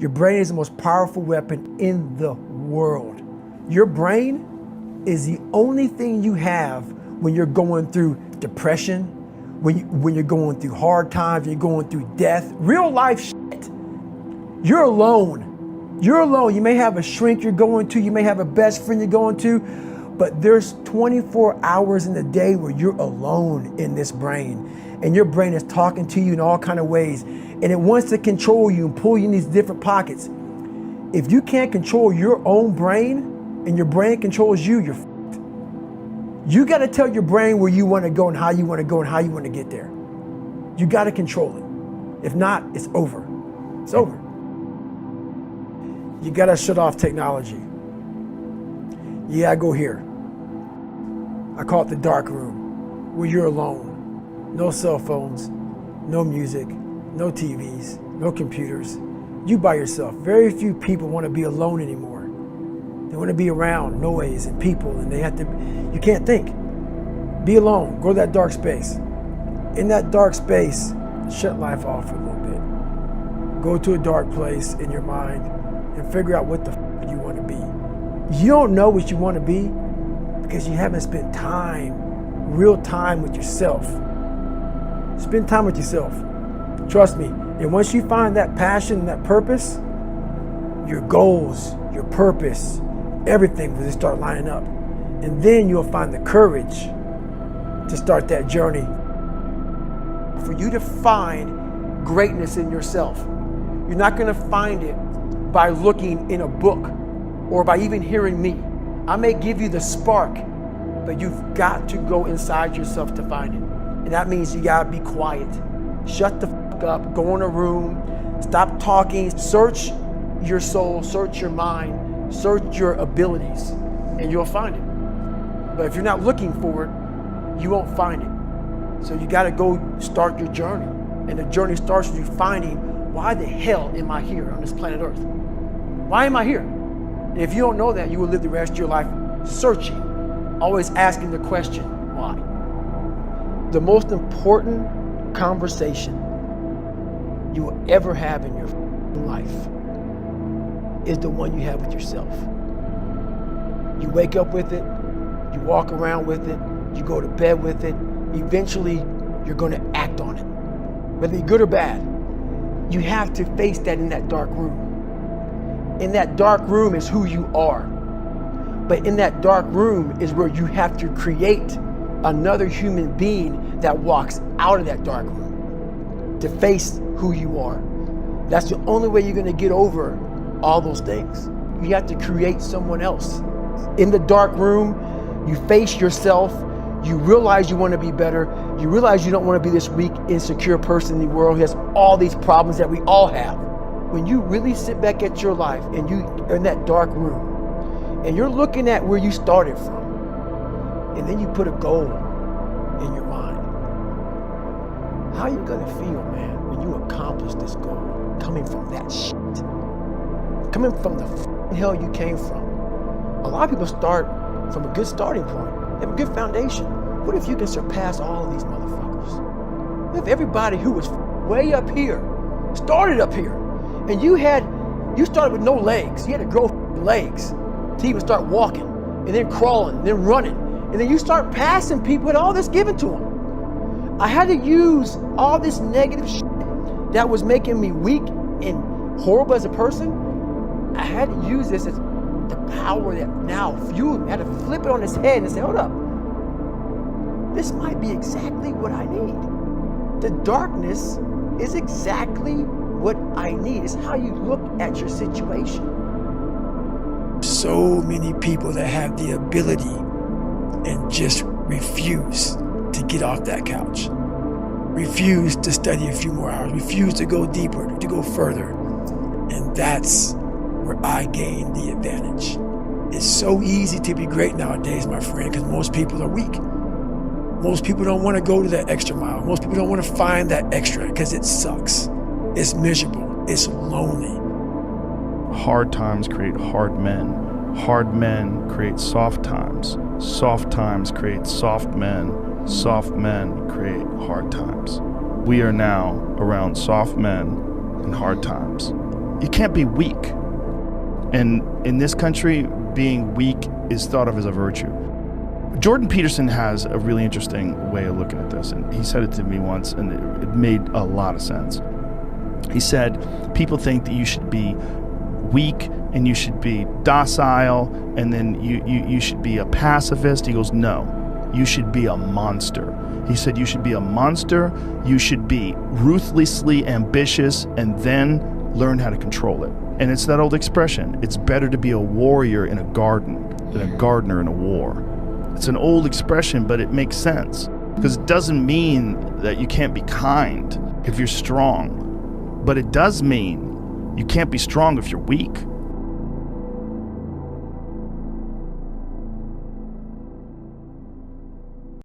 Your brain is the most powerful weapon in the world. Your brain is the only thing you have when you're going through depression, when you're going through hard times, when you're going through death, real life shit. You're alone. You're alone. You may have a shrink you're going to, you may have a best friend you're going to, but there's 24 hours in the day where you're alone in this brain. And your brain is talking to you in all kinds of ways. And it wants to control you and pull you in these different pockets. If you can't control your own brain and your brain controls you, you're fucked. You got to tell your brain where you want to go and how you want to go and how you want to get there. You got to control it. If not, it's over. It's over. You got to shut off technology. You got to go here. I call it the dark room, where you're alone. No cell phones, no music, no TVs, no computers. You by yourself. Very few people want to be alone anymore. They want to be around noise and people, and you can't think. Be alone, go to that dark space. In that dark space, shut life off for a little bit. Go to a dark place in your mind and figure out what the f you want to be. You don't know what you want to be because you haven't spent time, real time with yourself. Spend time with yourself. Trust me. And once you find that passion, that purpose, your goals, your purpose, everything will just start lining up. And then you'll find the courage to start that journey. For you to find greatness in yourself, you're not going to find it by looking in a book or by even hearing me. I may give you the spark, but you've got to go inside yourself to find it. And that means you gotta be quiet. Shut the fuck up, go in a room, stop talking, search your soul, search your mind, search your abilities, and you'll find it. But if you're not looking for it, you won't find it. So you gotta go start your journey. And the journey starts with you finding, why the hell am I here on this planet Earth? Why am I here? And if you don't know that, you will live the rest of your life searching, always asking the question, why? The most important conversation you will ever have in your life is the one you have with yourself. You wake up with it, you walk around with it, you go to bed with it. Eventually, you're going to act on it, whether it's good or bad. You have to face that in that dark room. In that dark room is who you are. But in that dark room is where you have to create another human being that walks out of that dark room to face who you are. That's the only way you're going to get over all those things. You have to create someone else. In the dark room, you face yourself. You realize you want to be better. You realize you don't want to be this weak, insecure person in the world who has all these problems that we all have. When you really sit back at your life and you're in that dark room and you're looking at where you started from, and then you put a goal in your mind. How are you gonna feel, man, when you accomplish this goal? Coming from that shit. Coming from the hell you came from. A lot of people start from a good starting point. They have a good foundation. What if you can surpass all of these motherfuckers? What if everybody who was way up here started up here, and you started with no legs. You had to grow legs to even start walking, and then crawling, and then running. And then you start passing people with all this given to them. I had to use all this negative shit that was making me weak and horrible as a person. I had to use this as the power that now fueled me. I had to flip it on its head and say, hold up. This might be exactly what I need. The darkness is exactly what I need. It's how you look at your situation. So many people that have the ability and just refuse to get off that couch. Refuse to study a few more hours. Refuse to go deeper, to go further. And that's where I gain the advantage. It's so easy to be great nowadays, my friend, because most people are weak. Most people don't want to go to that extra mile. Most people don't want to find that extra because it sucks. It's miserable. It's lonely. Hard times create hard men. Hard men create soft times. Soft times create soft men. Soft men create hard times. We are now around soft men and hard times. You can't be weak. And in this country, being weak is thought of as a virtue. Jordan Peterson has a really interesting way of looking at this, and he said it to me once, and it made a lot of sense. He said, people think that you should be weak and you should be docile, and then you should be a pacifist. He goes, no, you should be a monster. He said you should be a monster, you should be ruthlessly ambitious, and then learn how to control it. And it's that old expression, it's better to be a warrior in a garden than a gardener in a war. It's an old expression, but it makes sense, because it doesn't mean that you can't be kind if you're strong, but it does mean you can't be strong if you're weak.